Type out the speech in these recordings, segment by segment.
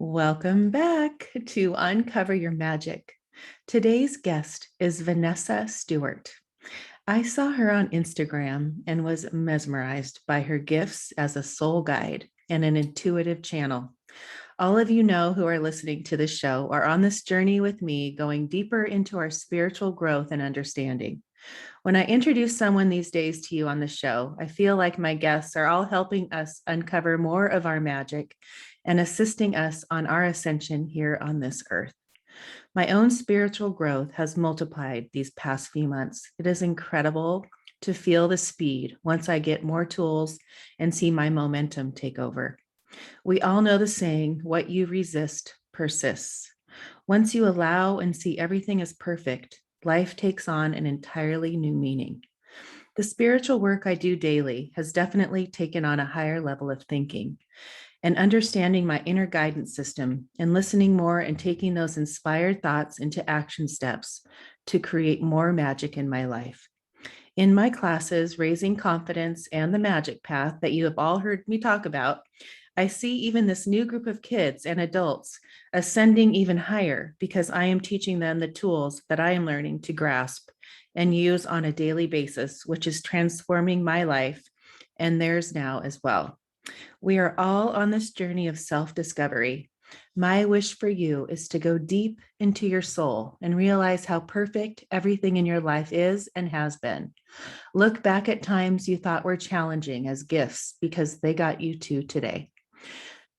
Welcome back to Uncover Your Magic. Today's guest is Vanessa Stewart. I saw her on Instagram and was mesmerized by her gifts as a soul guide and an intuitive channel. All of you know who are listening to this show are on this journey with me, going deeper into our spiritual growth and understanding. When I introduce someone these days to you on the show, I feel like my guests are all helping us uncover more of our magic and assisting us on our ascension here on this earth. My own spiritual growth has multiplied these past few months. It is incredible to feel the speed once I get more tools and see my momentum take over. We all know the saying, what you resist persists. Once you allow and see everything as perfect, life takes on an entirely new meaning. The spiritual work I do daily has definitely taken on a higher level of thinking and understanding my inner guidance system and listening more and taking those inspired thoughts into action steps to create more magic in my life. In my classes, Raising Confidence and the Magic Path that you have all heard me talk about, I see even this new group of kids and adults ascending even higher because I am teaching them the tools that I am learning to grasp and use on a daily basis, which is transforming my life and theirs now as well. We are all on this journey of self-discovery. My wish for you is to go deep into your soul and realize how perfect everything in your life is and has been. Look back at times you thought were challenging as gifts because they got you to today.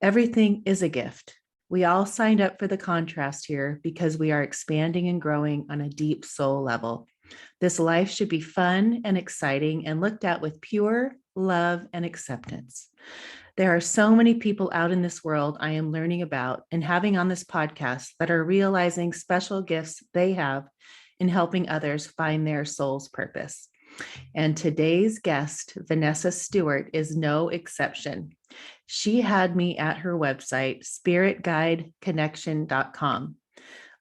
Everything is a gift. We all signed up for the contrast here because we are expanding and growing on a deep soul level. This life should be fun and exciting and looked at with pure love and acceptance. There are so many people out in this world I am learning about and having on this podcast that are realizing special gifts they have in helping others find their soul's purpose. And today's guest, Vanessa Stewart, is no exception. She had me at her website, spiritguideconnection.com.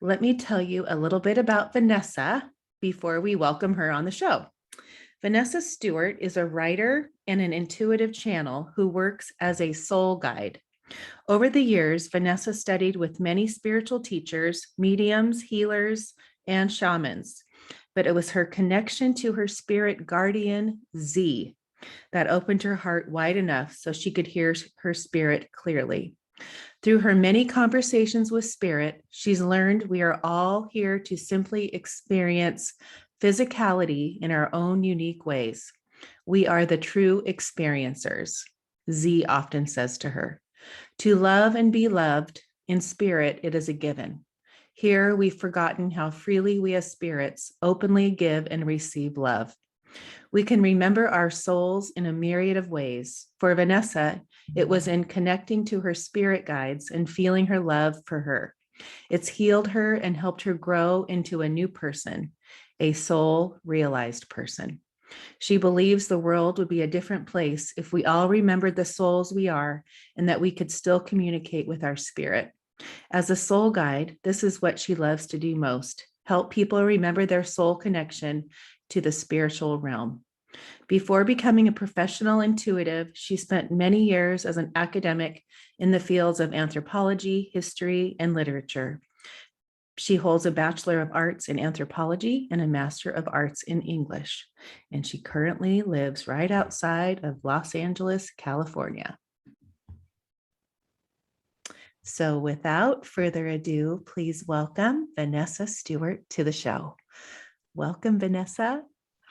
Let me tell you a little bit about Vanessa before we welcome her on the show. Vanessa Stewart is a writer and an intuitive channel who works as a soul guide. Over the years, Vanessa studied with many spiritual teachers, mediums, healers, and shamans. But it was her connection to her spirit guardian, Z, that opened her heart wide enough so she could hear her spirit clearly. Through her many conversations with spirit, she's learned we are all here to simply experience physicality in our own unique ways. We are the true experiencers, Z often says to her. To love and be loved in spirit, it is a given. Here, we've forgotten how freely we as spirits openly give and receive love. We can remember our souls in a myriad of ways. For Vanessa, it was in connecting to her spirit guides and feeling her love for her. It's healed her and helped her grow into a new person, a soul-realized person. She believes the world would be a different place if we all remembered the souls we are and that we could still communicate with our spirit. As a soul guide, this is what she loves to do most, help people remember their soul connection to the spiritual realm. Before becoming a professional intuitive, she spent many years as an academic in the fields of anthropology, history, and literature. She holds a Bachelor of Arts in Anthropology and a Master of Arts in English, and she currently lives right outside of Los Angeles, California. So without further ado, please welcome Vanessa Stewart to the show. Welcome, Vanessa.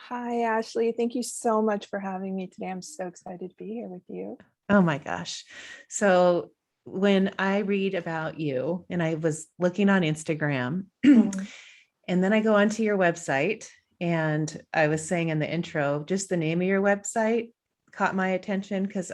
Hi, Ashley. Thank you so much for having me today. I'm so excited to be here with you. Oh my gosh. So when I read about you, and I was looking on Instagram, and then I go onto your website, and I was saying in the intro, just the name of your website caught my attention because,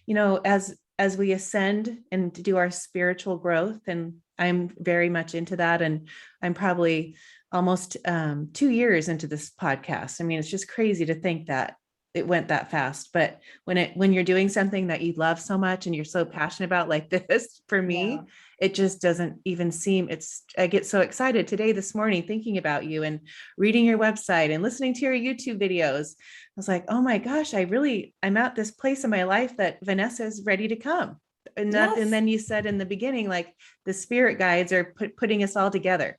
you know, as we ascend and do our spiritual growth, and I'm very much into that, and I'm probably almost 2 years into this podcast. I mean, it's just crazy to think that it went that fast, but when you're doing something that you love so much and you're so passionate about, like this, for me, it just doesn't even seem, I get so excited today, this morning, thinking about you and reading your website and listening to your YouTube videos. I was like, oh my gosh, I'm at this place in my life that Vanessa is ready to come. And then you said in the beginning, like the spirit guides are putting us all together,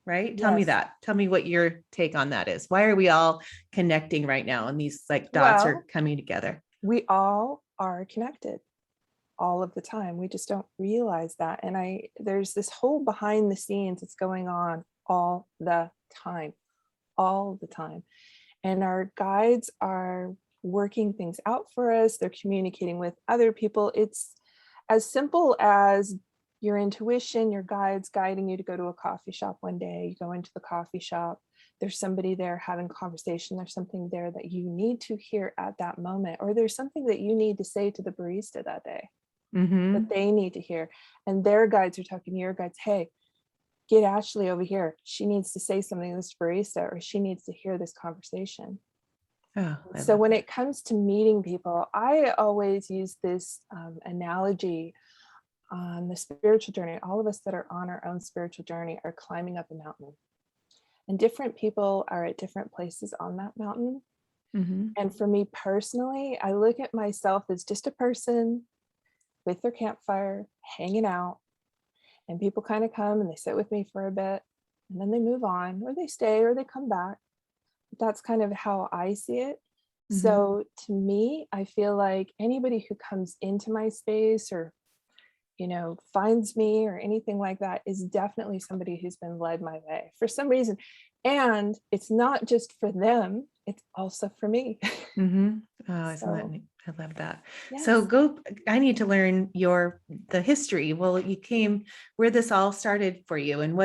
right? Tell me Yes. that. Tell me what your take on that is. Why are we all connecting right now? And these like dots are Well, coming together. we all are connected all of the time. We just don't realize that. And there's this whole behind the scenes that's going on all the time, all the time. And our guides are working things out for us. They're communicating with other people. It's as simple as your intuition, your guides guiding you to go to a coffee shop one day. You go into the coffee shop, there's somebody there having conversation. There's something there that you need to hear at that moment, or there's something that you need to say to the barista that day that they need to hear. And their guides are talking to your guides. Hey, get Ashley over here. She needs to say something to this barista, or she needs to hear this conversation. Oh, So when it comes to meeting people, I always use this analogy on the spiritual journey. All of us that are on our own spiritual journey are climbing up a mountain, and different people are at different places on that mountain. And for me personally, I look at myself as just a person with their campfire, hanging out, and people kind of come and they sit with me for a bit, and then they move on, or they stay, or they come back. That's kind of how I see it. So to me, I feel like anybody who comes into my space, or finds me or anything like that, is definitely somebody who's been led my way for some reason. And it's not just for them, it's also for me. Oh, isn't that neat? I love that. Yes. So I need to learn the history. Well, you came where this all started for you, and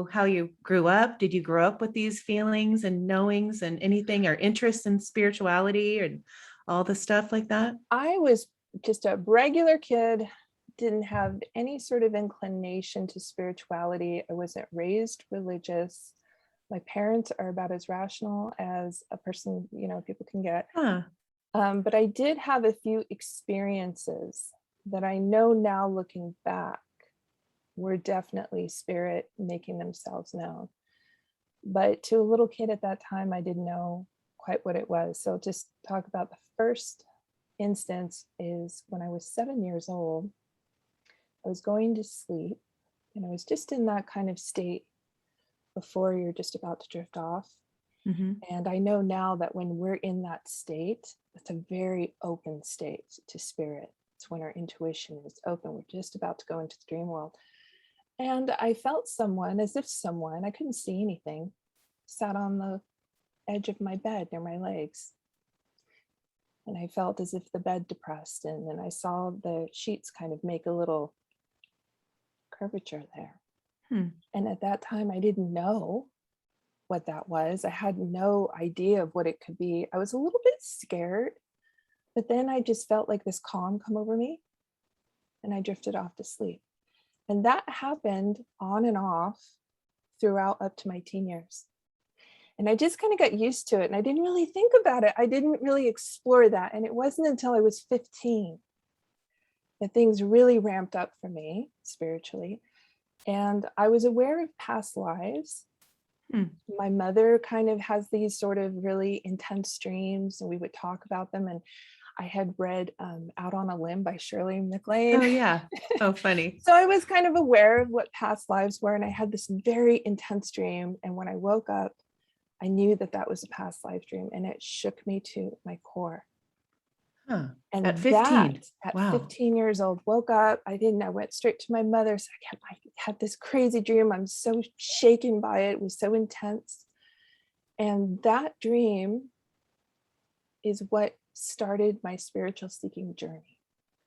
how you grew up. Did you grow up with these feelings and knowings and anything, or interest in spirituality and all the stuff like that? I was just a regular kid, didn't have any sort of inclination to spirituality. I wasn't raised religious. My parents are about as rational as a person, people can get. But I did have a few experiences that I know now, looking back, were definitely spirit making themselves known. But to a little kid at that time, I didn't know quite what it was. So just talk about the first instance is when I was 7 years old. I was going to sleep, and I was just in that kind of state before you're just about to drift off. And I know now that when we're in that state, it's a very open state to spirit. It's when our intuition is open. We're just about to go into the dream world. And I felt someone, I couldn't see anything, sat on the edge of my bed near my legs. And I felt as if the bed depressed, and then I saw the sheets kind of make a little curvature there. And at that time, I didn't know what that was. I had no idea of what it could be. I was a little bit scared, but then I just felt like this calm come over me, and I drifted off to sleep. And that happened on and off throughout up to my teen years. And I just kind of got used to it, and I didn't really think about it. I didn't really explore that. And it wasn't until I was 15 that things really ramped up for me spiritually. And I was aware of past lives. My mother kind of has these sort of really intense dreams, and we would talk about them. And I had read Out on a Limb by Shirley MacLaine. Oh, yeah. Oh, funny. So I was kind of aware of what past lives were. And I had this very intense dream. And when I woke up, I knew that that was a past life dream, and it shook me to my core. And at 15, at 15 years old, woke up. I went straight to my mother. So I had this crazy dream. I'm so shaken by it. It was so intense. And that dream is what started my spiritual seeking journey.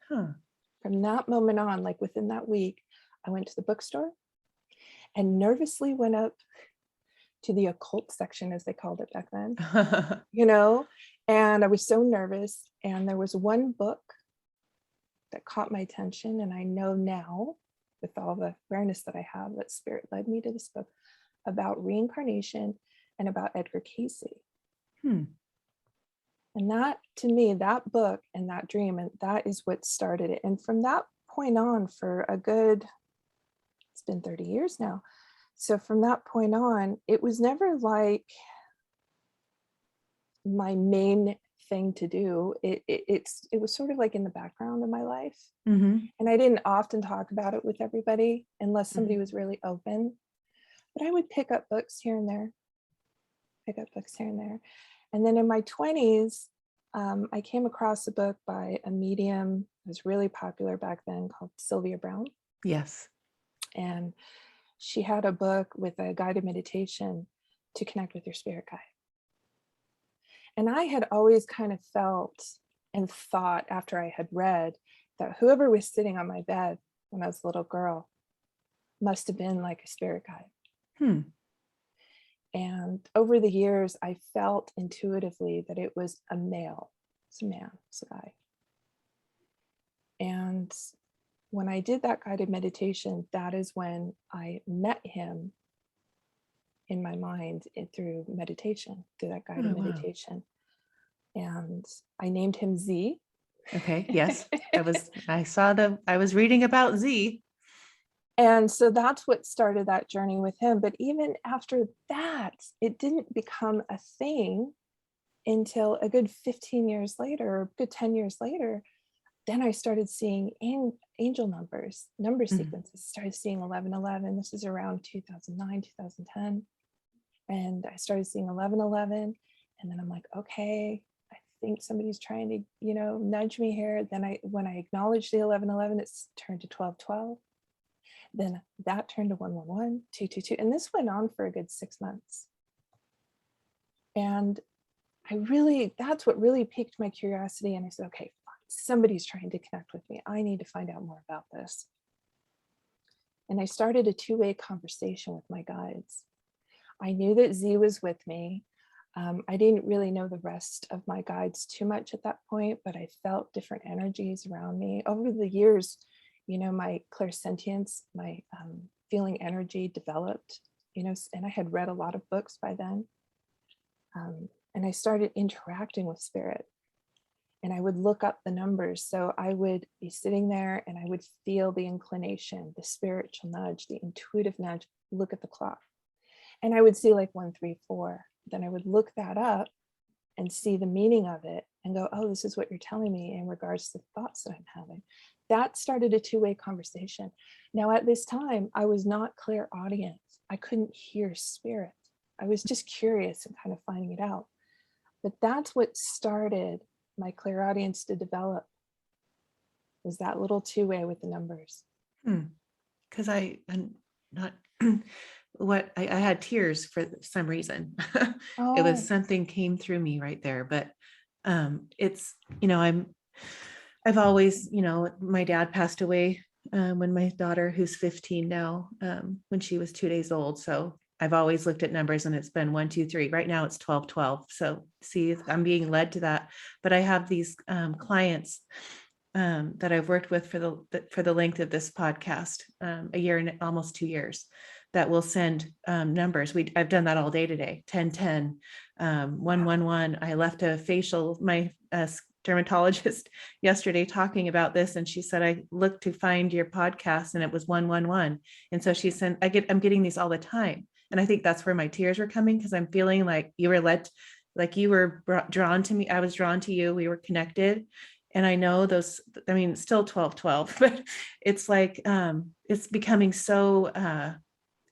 From that moment on, like within that week, I went to the bookstore and nervously went up to the occult section, as they called it back then, and I was so nervous. And there was one book that caught my attention. And I know now, with all the awareness that I have, that spirit led me to this book about reincarnation and about Edgar Cayce. And that, to me, that book and that dream, and that is what started it. And from that point on, for it's been 30 years now. So from that point on, it was never like my main thing to do. It was sort of like in the background of my life. Mhm. And I didn't often talk about it with everybody unless somebody Mhm. was really open. But I would pick up books here and there, pick up books here and there. And then in my 20s, I came across a book by a medium that was really popular back then called Sylvia Brown. Yes. And she had a book with a guided meditation to connect with your spirit guide. And I had always kind of felt and thought after I had read that whoever was sitting on my bed when I was a little girl must have been like a spirit guide. Hmm. And over the years, I felt intuitively that it was a male. It's a man, it's a guy. And when I did that guided meditation, that is when I met him in my mind through meditation, through that guided Oh, wow. meditation. And I named him Z. Okay. Yes. I was reading about Z. And so that's what started that journey with him. But even after that, it didn't become a thing until a good 15 years later, or a good 10 years later. Then I started seeing angel numbers, number Mhm. sequences, started seeing 1111. This is around 2009, 2010. And I started seeing 1111. And then I'm like, okay, I think somebody's trying to, nudge me here. Then when I acknowledged the 1111, it's turned to 1212. Then that turned to 111, 222. And this went on for a good 6 months. And that's what really piqued my curiosity. And I said, okay, fine, somebody's trying to connect with me. I need to find out more about this. And I started a two-way conversation with my guides. I knew that Z was with me. I didn't really know the rest of my guides too much at that point, but I felt different energies around me. Over the years, my clairsentience, my feeling energy developed, and I had read a lot of books by then. And I started interacting with spirit, and I would look up the numbers. So I would be sitting there and I would feel the inclination, the spiritual nudge, the intuitive nudge, look at the clock. And I would see like 134. Then I would look that up and see the meaning of it and go, oh, this is what you're telling me in regards to the thoughts that I'm having. That started a two-way conversation. Now, at this time, I was not clairaudient. I couldn't hear spirit. I was just curious and kind of finding it out. But that's what started my clairaudience to develop, was that little two-way with the numbers. Because I'm not I had tears for some reason. It was Oh, something came through me right there. But it's, I've always, my dad passed away when my daughter, who's 15 now, when she was 2 days old. So I've always looked at numbers and it's been 1, 2, 3. Right now it's 12, 12. So see, I'm being led to that. But I have these clients that I've worked with for the length of this podcast, a year and almost 2 years, that will send numbers. I've done that all day today. 10, 10, 1, 1, 1. I left a facial, my dermatologist yesterday talking about this, and she said, I looked to find your podcast and it was 1, 1, 1. And so she sent, I'm getting these all the time. And I think that's where my tears were coming, because I'm feeling like you were you were drawn to me. I was drawn to you. We were connected. And I know those, still 12, 12, but it's like, it's becoming so,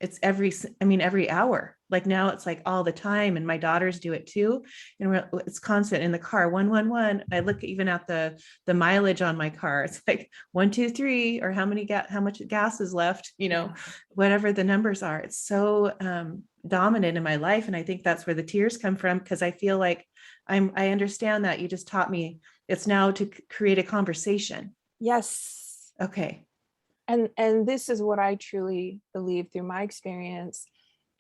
it's every hour. Like now it's like all the time. And my daughters do it too. And it's constant in the car, 1, 1, 1. I look even at the mileage on my car. It's like 1, 2, 3, or how much gas is left, yeah. whatever the numbers are. It's so dominant in my life. And I think that's where the tears come from, because I feel like I understand that you just taught me. It's now to create a conversation. Yes. Okay. And this is what I truly believe through my experience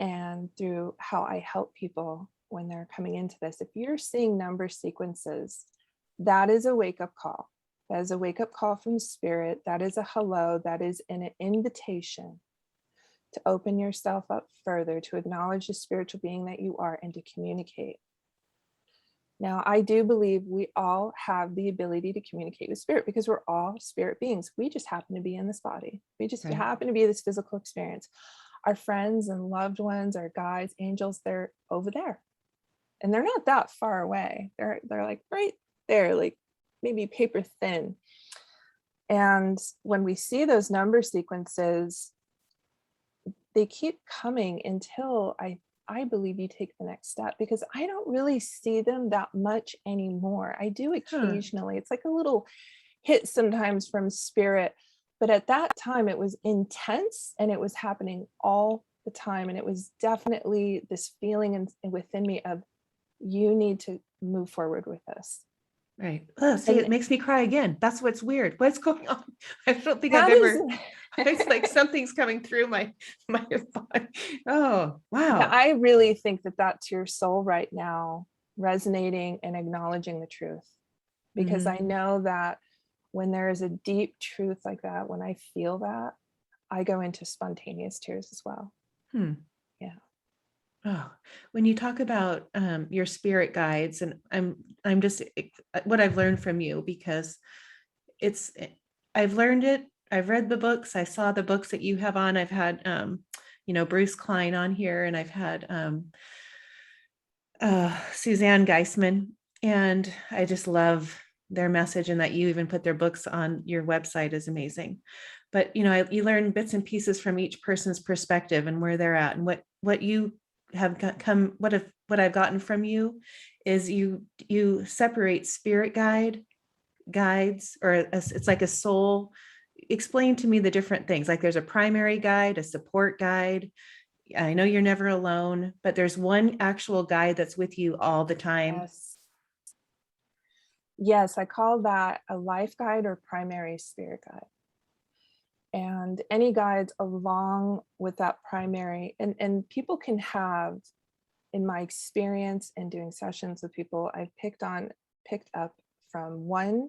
and through how I help people when they're coming into this. If you're seeing number sequences, that is a wake-up call. That is a wake-up call from spirit. That is a hello. That is an invitation to open yourself up further, to acknowledge the spiritual being that you are, and to communicate. Now, I do believe we all have the ability to communicate with spirit, because we're all spirit beings. We just happen to be in this body. We just Right. happen to be this physical experience. Our friends and loved ones, our guides, angels, they're over there. and they're not that far away. They're like right there, like maybe paper thin. And when we see those number sequences, they keep coming until I believe you take the next step, because I don't really see them that much anymore. I do Huh. occasionally. It's like a little hit sometimes from spirit, but at that time it was intense and it was happening all the time, and it was definitely this feeling within me of, you need to move forward with this. Right. Oh, see, And it makes me cry again. That's what's weird. What's going on? I don't think I've that is ever, it's like something's coming through my body. Oh, yeah, wow. I really think that that's your soul right now resonating and acknowledging the truth, because I Hmm. know that when there is a deep truth like that, when I feel that, I go into spontaneous tears as well. Hmm. Yeah. Oh, when you talk about your spirit guides, and I'm just what I've learned from you, because it's I've learned it. I've read the books. I saw the books that you have on. I've had Bruce Klein on here, and I've had Suzanne Geisman, and I just love their message, and that you even put their books on your website is amazing. But you learn bits and pieces from each person's perspective and where they're at, and what you have come. What I've gotten from you is you separate spirit guides, or it's like a soul. Explain to me the different things. Like there's a primary guide, a support guide. I know you're never alone, but there's one actual guide that's with you all the time. Yes. Yes, I call that a life guide or primary spirit guide. And any guides along with that primary, and people can have, in my experience in doing sessions with people, I've picked up from 1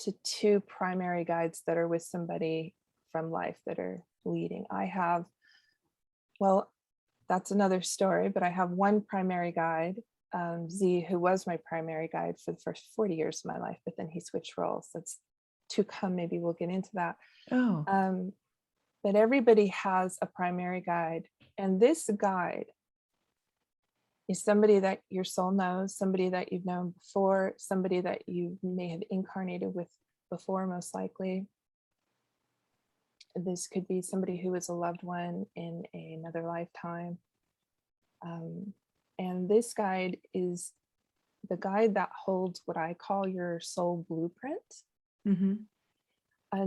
to 2 primary guides that are with somebody from life that are leading. I have, well, that's another story, but I have one primary guide, Z, who was my primary guide for the first 40 years of my life, but then he switched roles. That's to come. Maybe we'll get into that. Oh, Um, but everybody has a primary guide. And this guide is somebody that your soul knows, somebody that you've known before, somebody that you may have incarnated with before, most likely. This could be somebody who is a loved one in another lifetime. Um, and this guide is the guide that holds what I call your soul blueprint, mm-hmm.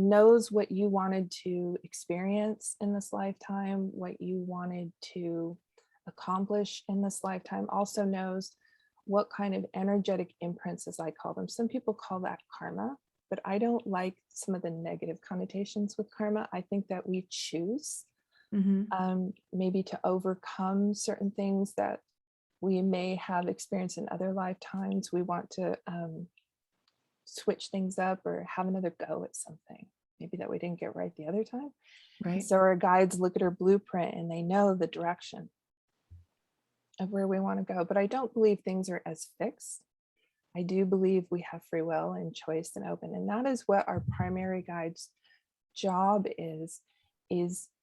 knows what you wanted to experience in this lifetime, what you wanted to accomplish in this lifetime, also knows what kind of energetic imprints, as I call them. Some people call that karma, but I don't like some of the negative connotations with karma. I think that we choose Mm-hmm. maybe to overcome certain things that we may have experienced in other lifetimes. We want to switch things up or have another go at something maybe that we didn't get right the other time. And Right. so our guides look at our blueprint and they know the direction of where we want to go. But I don't believe things are as fixed. I do believe we have free will and choice and open. And that is what our primary guide's job is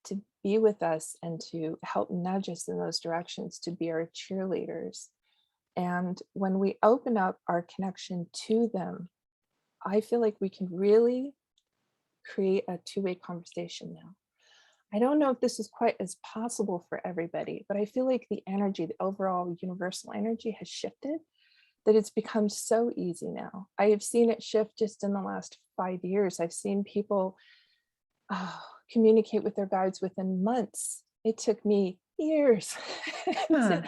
to be with us and to help nudge us in those directions, to be our cheerleaders. And when we open up our connection to them, I feel like we can really create a two-way conversation now. I don't know if this is quite as possible for everybody, but I feel like the energy, the overall universal energy has shifted, that it's become so easy now. I have seen it shift just in the last 5 years. I've seen people communicate with their guides within months. It took me years, Huh.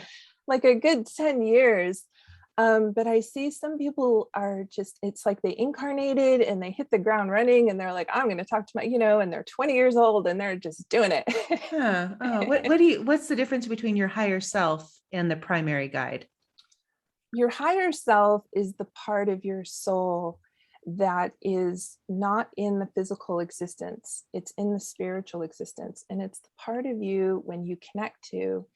like a good 10 years. But I see some people are just, it's like they incarnated and they hit the ground running and they're like, I'm going to talk to my, and they're 20 years old and they're just doing it. Huh. Oh, what's the difference between your higher self and the primary guide? Your higher self is the part of your soul that is not in the physical existence. It's in the spiritual existence. And it's the part of you when you connect to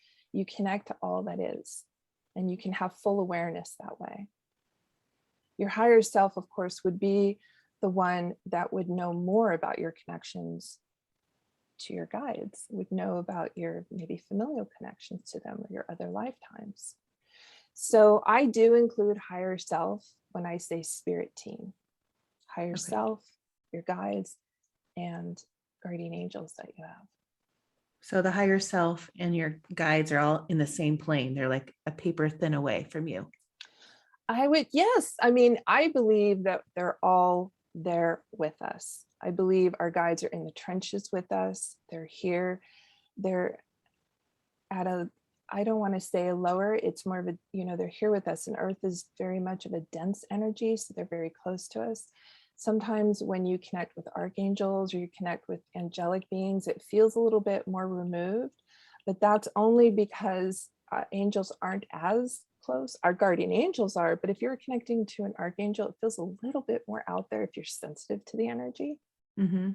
all that is. And you can have full awareness that way. Your higher self, of course, would be the one that would know more about your connections to your guides, would know about your maybe familial connections to them or your other lifetimes. So I do include higher self when I say spirit team, higher Okay. self, your guides, and guardian angels that you have. So the higher self and your guides are all in the same plane. They're like a paper thin away from you. Yes. I mean, I believe that they're all there with us. I believe our guides are in the trenches with us. They're here. They're at a, I don't want to say a lower, it's more of a, they're here with us. And Earth is very much of a dense energy. So they're very close to us. Sometimes when you connect with archangels or you connect with angelic beings, it feels a little bit more removed, but that's only because angels aren't as close. Our guardian angels are, but if you're connecting to an archangel, it feels a little bit more out there if you're sensitive to the energy. Mm-hmm.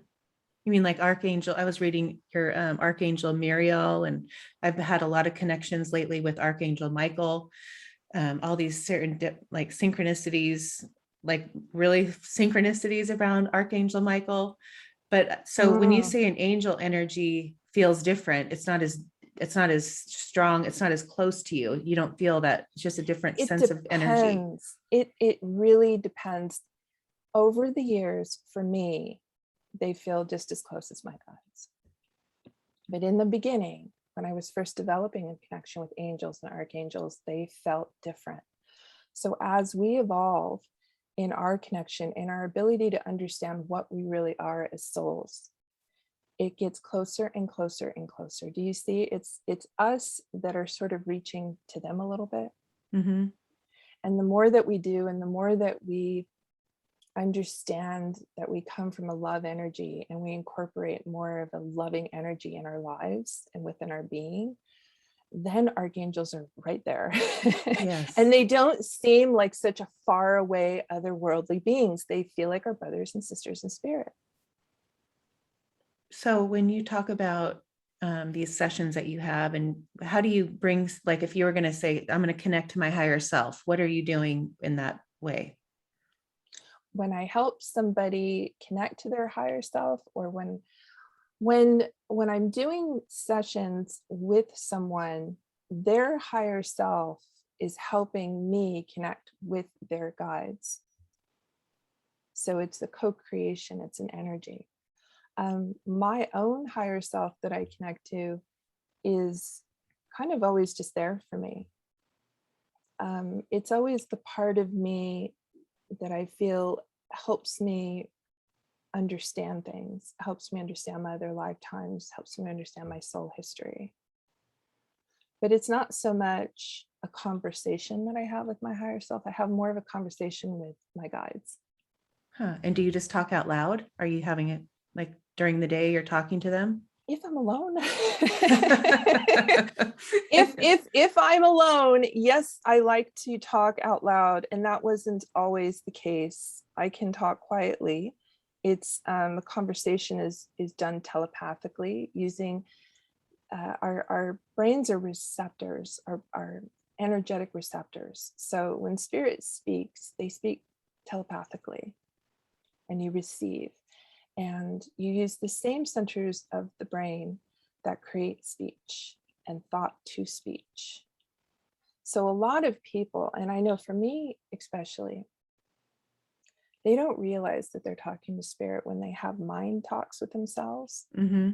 You mean like Archangel? I was reading your Archangel Muriel, and I've had a lot of connections lately with Archangel Michael. All these certain like synchronicities, like really synchronicities around Archangel Michael. But so when you Mm. say an angel energy feels different, it's not as strong, it's not as close to you. You don't feel that. It's just a different It sense of energy. depends. It really depends. Over the years, for me, they feel just as close as my guides. But in the beginning, when I was first developing a connection with angels and archangels, they felt different. So as we evolve in our connection, in our ability to understand what we really are as souls, it gets closer and closer and closer. Do you see? It's us that are sort of reaching to them a little bit. Mm-hmm. And the more that we do, and the more that we understand that we come from a love energy and we incorporate more of a loving energy in our lives and within our being, then archangels are right there. Yes. And they don't seem like such a far away otherworldly beings. They feel like our brothers and sisters in spirit. So when you talk about these sessions that you have, and how do you bring, like, if you were going to say, I'm going to connect to my higher self, what are you doing in that way? When I help somebody connect to their higher self, or when I'm doing sessions with someone, their higher self is helping me connect with their guides. So it's a co-creation, it's an energy. My own higher self that I connect to is kind of always just there for me. It's always the part of me that I feel helps me understand things, helps me understand my other lifetimes, helps me understand my soul history. But it's not so much a conversation that I have with my higher self. I have more of a conversation with my guides. Huh. And do you just talk out loud? Are you having it like during the day you're talking to them? If I'm alone, if I'm alone, yes, I like to talk out loud, and that wasn't always the case. I can talk quietly. It's a conversation is done telepathically using our brains are receptors, are energetic receptors. So when spirit speaks, they speak telepathically, and you receive. And you use the same centers of the brain that create speech and thought to speech. So a lot of people, and I know for me especially, they don't realize that they're talking to spirit when they have mind talks with themselves. Mm-hmm.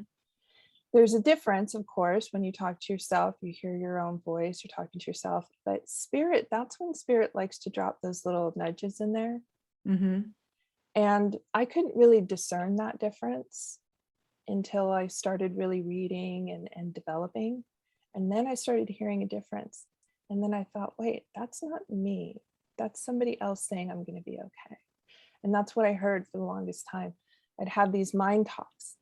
There's a difference, of course, when you talk to yourself, you hear your own voice, you're talking to yourself, but spirit, that's when spirit likes to drop those little nudges in there. Mm-hmm. And I couldn't really discern that difference until I started really reading and developing. And then I started hearing a difference. And then I thought, wait, that's not me. That's somebody else saying I'm going to be okay. And that's what I heard for the longest time. I'd have these mind talks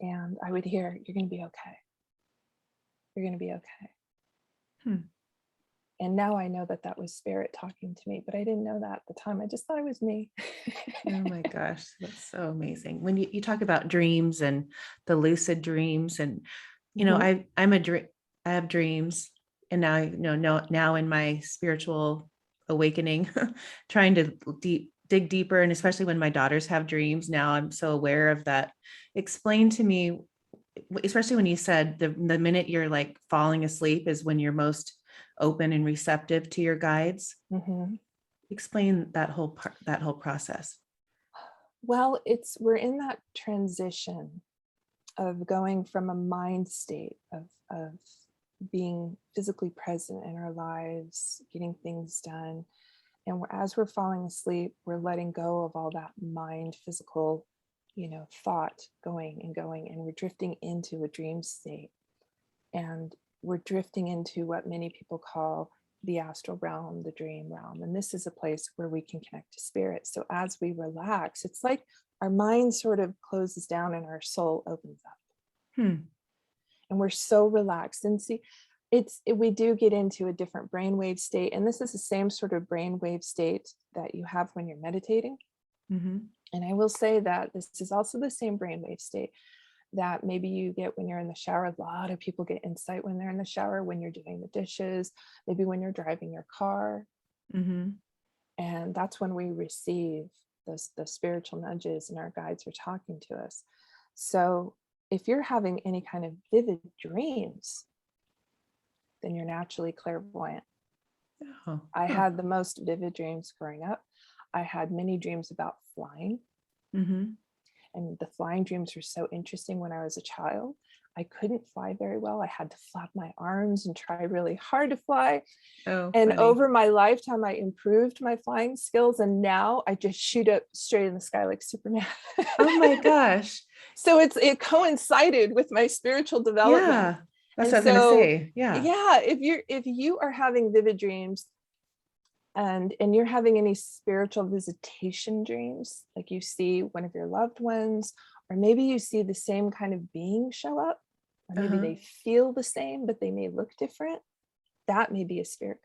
and I would hear, you're going to be okay. You're going to be okay. Hmm. And now I know that that was spirit talking to me, but I didn't know that at the time. I just thought it was me. Oh my gosh, that's so amazing. When you talk about dreams and the lucid dreams, and Mhm. I have dreams, and now now in my spiritual awakening, trying to dig deeper, and especially when my daughters have dreams, now I'm so aware of that. Explain to me, especially when you said the minute you're like falling asleep is when you're most open and receptive to your guides. Mhm. Explain that whole process. Well, we're in that transition of going from a mind state of being physically present in our lives, getting things done. And as we're falling asleep, we're letting go of all that mind, physical, thought going, and we're drifting into a dream state. And we're drifting into what many people call the astral realm, the dream realm. And this is a place where we can connect to spirit. So as we relax, it's like our mind sort of closes down and our soul opens up. And we're so relaxed. And see, we do get into a different brainwave state. And this is the same sort of brainwave state that you have when you're meditating. And I will say that this is also the same brainwave state that maybe you get when you're in the shower. A lot of people get insight when they're in the shower, when you're doing the dishes, maybe when you're driving your car. And that's when we receive the spiritual nudges and our guides are talking to us. So if you're having any kind of vivid dreams, then you're naturally clairvoyant. I had the most vivid dreams growing up. I had many dreams about flying. And the flying dreams were so interesting when I was a child. I couldn't fly very well. I had to flap my arms and try really hard to fly. And funny. Over my lifetime, I improved my flying skills. And now I just shoot up straight in the sky like Superman. Oh my gosh. So it coincided with my spiritual development. Yeah, that's what I was gonna say. Yeah. If you are having vivid dreams and you're having any spiritual visitation dreams, like you see one of your loved ones, or maybe you see the same kind of being show up, or maybe they feel the same, but they may look different, that may be a spirit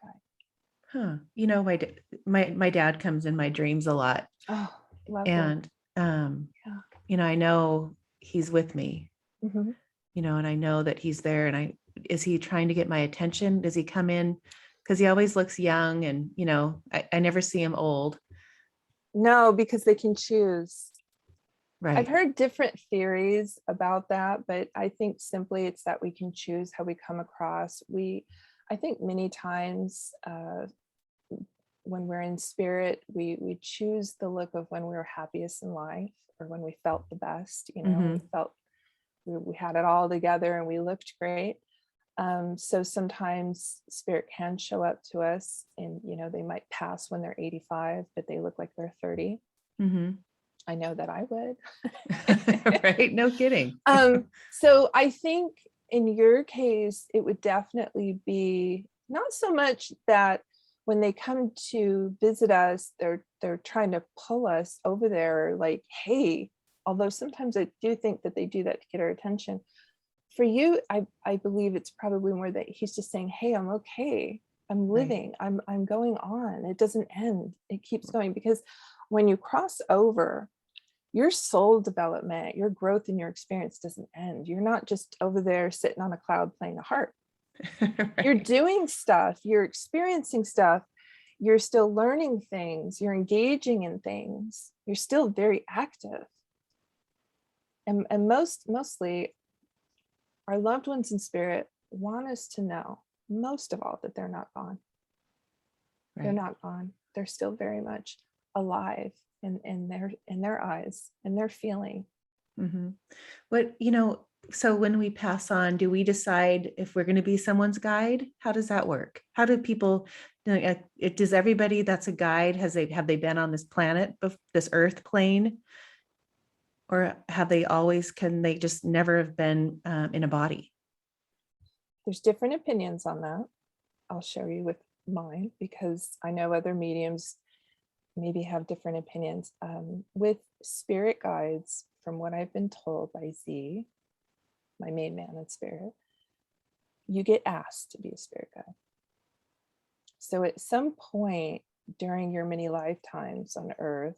guide. My dad comes in my dreams a lot. Oh, love and I know he's with me. And I know that he's there, and is he trying to get my attention? Does he come in? Because he always looks young, and I never see him old. No, because they can choose. Right. I've heard different theories about that, but I think simply it's that we can choose how we come across. I think many times when we're in spirit, we choose the look of when we were happiest in life, or when we felt the best, we felt we had it all together and we looked great. So sometimes spirit can show up to us, and they might pass when they're 85, but they look like they're 30. I know that I would. Right? No kidding. So I think in your case, it would definitely be not so much that when they come to visit us, they're trying to pull us over there, like, hey, although sometimes I do think that they do that to get our attention. For you, I believe it's probably more that he's just saying, hey, I'm okay. I'm living. Right. I'm going on. It doesn't end. It keeps going, because when you cross over, your soul development, your growth in your experience doesn't end. You're not just over there sitting on a cloud playing a harp. Right. You're doing stuff, you're experiencing stuff, you're still learning things, you're engaging in things, you're still very active. And mostly our loved ones in spirit want us to know, most of all, that they're not gone. Right. They're not gone. They're still very much alive in their eyes, and they're feeling. So when we pass on, do we decide if we're going to be someone's guide? How does that work? How do people, does everybody that's a guide, have they been on this planet, this earth plane? Or can they just never have been in a body? There's different opinions on that. I'll share you with mine, because I know other mediums maybe have different opinions. With spirit guides, from what I've been told by Z, my main man in spirit, you get asked to be a spirit guide. So at some point during your many lifetimes on Earth,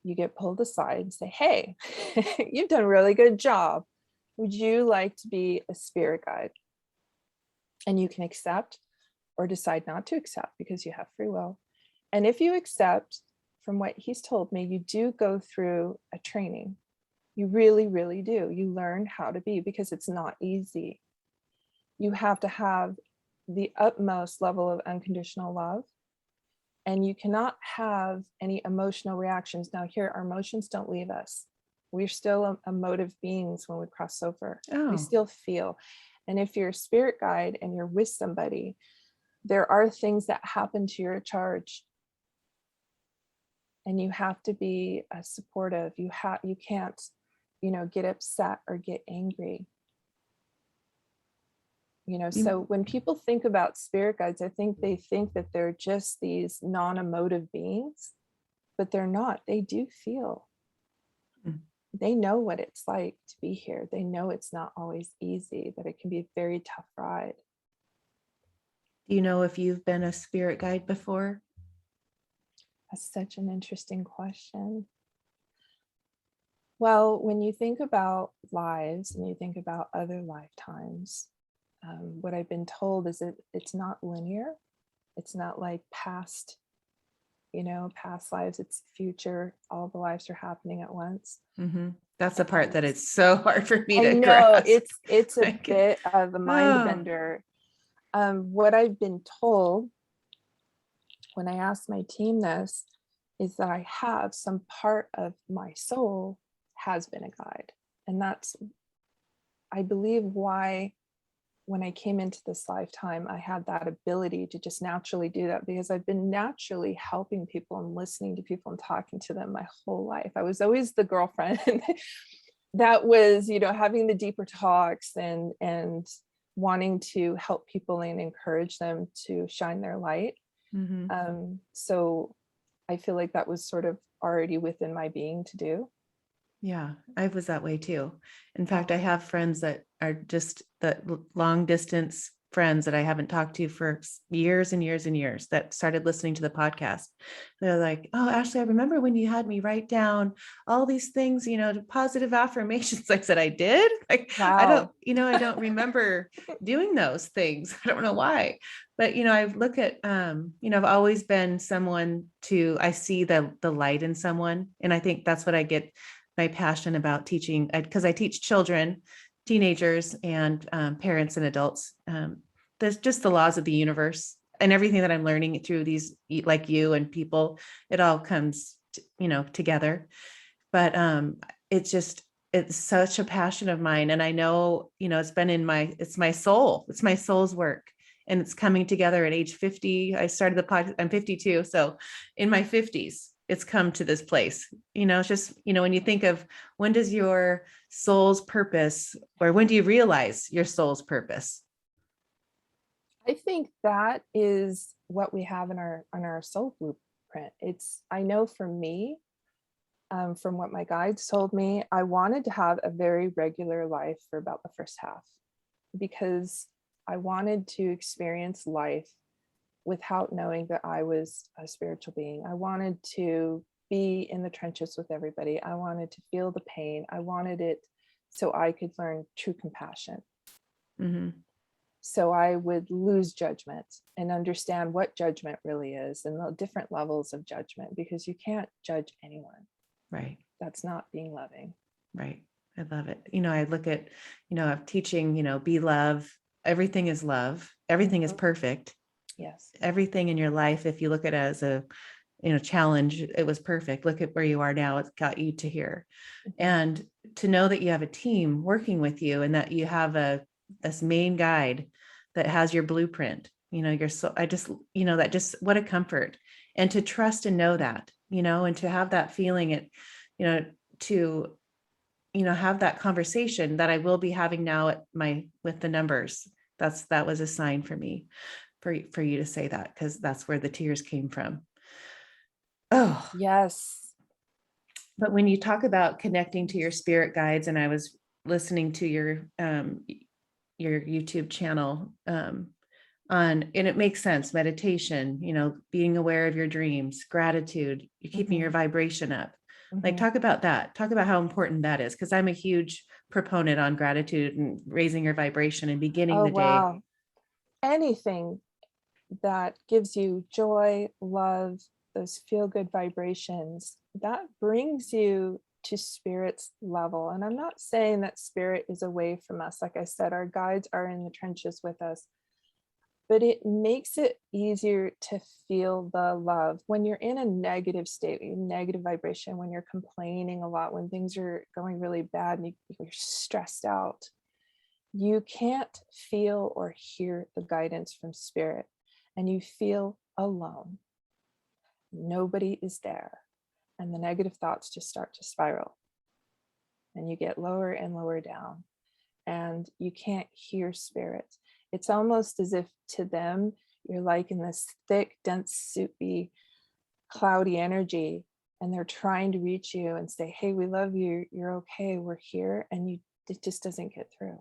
you get pulled aside and say, hey, you've done a really good job. Would you like to be a spirit guide? And you can accept or decide not to accept, because you have free will. And if you accept, from what he's told me, you do go through a training. You really, really do. You learn how to be, because it's not easy. You have to have the utmost level of unconditional love. And you cannot have any emotional reactions. Now here, our emotions don't leave us. We're still emotive beings when we cross over. We Oh, still feel. And if you're a spirit guide and you're with somebody, there are things that happen to your charge. And you have to be supportive. You can't, get upset or get angry. So when people think about spirit guides, I think they think that they're just these non-emotive beings, but they're not. They do feel. They know what it's like to be here. They know it's not always easy, that it can be a very tough ride. do you know if you've been a spirit guide before? That's such an interesting question. Well, when you think about lives and you think about other lifetimes, what I've been told is that it's not linear. It's not like past lives, it's future. All the lives are happening at once. Mm-hmm. That's the part that it's so hard for me I to know grasp. it's a bit of a mind bender. What I've been told when I asked my team this is that I have some part of my soul has been a guide. And that's, I believe, why when I came into this lifetime, I had that ability to just naturally do that, because I've been naturally helping people and listening to people and talking to them my whole life. I was always the girlfriend that was, having the deeper talks and wanting to help people and encourage them to shine their light. Mm-hmm. So I feel like that was sort of already within my being to do. Yeah, I was that way too. In fact, I have friends that are just the long distance friends that I haven't talked to for years and years and years that started listening to the podcast. They're like, "Oh, Ashley, I remember when you had me write down all these things, positive affirmations." I said, "I did." Like, Wow. I don't remember doing those things. I don't know why. But, I look at, I've always been someone I see the light in someone. And I think that's what I get my passion about teaching, because I teach children, teenagers, and parents and adults. There's just the laws of the universe and everything that I'm learning through these, like you and people, it all comes, together. But it's such a passion of mine. And I know, it's been it's my soul's work. And it's coming together at age 50. I started the podcast, I'm 52. So in my 50s, it's come to this place. It's just, when you think of when does your soul's purpose, or when do you realize your soul's purpose? I think that is what we have in our soul blueprint. I know for me, from what my guides told me, I wanted to have a very regular life for about the first half, because I wanted to experience life without knowing that I was a spiritual being. I wanted to be in the trenches with everybody. I wanted to feel the pain. I wanted it so I could learn true compassion. Mm-hmm. So I would lose judgment and understand what judgment really is and the different levels of judgment, because you can't judge anyone. Right. That's not being loving. Right. I love it. I look at, I'm teaching, be love. Everything is love. Everything is perfect. Yes. Everything in your life, if you look at it as a, challenge, it was perfect. Look at where you are now. It's got you to here. Mm-hmm. And to know that you have a team working with you, and that you have this main guide that has your blueprint, that just, what a comfort. And to trust and know that, and to have that feeling, to have that conversation that I will be having now with the numbers. That was a sign for me, for you to say that, because that's where the tears came from. Oh, Yes. but when you talk about connecting to your spirit guides, and I was listening to your YouTube channel, and it makes sense. Meditation, being aware of your dreams, gratitude, you're keeping your vibration up. Like, talk about that. Talk about how important that is, because I'm a huge proponent on gratitude and raising your vibration and beginning the day. Wow. Anything that gives you joy, love, those feel-good vibrations, that brings you to spirit's level. And I'm not saying that spirit is away from us. Like I said, our guides are in the trenches with us. but it makes it easier to feel the love. When you're in a negative state, negative vibration, when you're complaining a lot, when things are going really bad and you're stressed out, you can't feel or hear the guidance from spirit, and you feel alone. Nobody is there, and the negative thoughts just start to spiral, and you get lower and lower down, and you can't hear spirit. It's almost as if to them, you're like in this thick, dense, soupy, cloudy energy, and they're trying to reach you and say, hey, we love you, you're okay, we're here, and it just doesn't get through.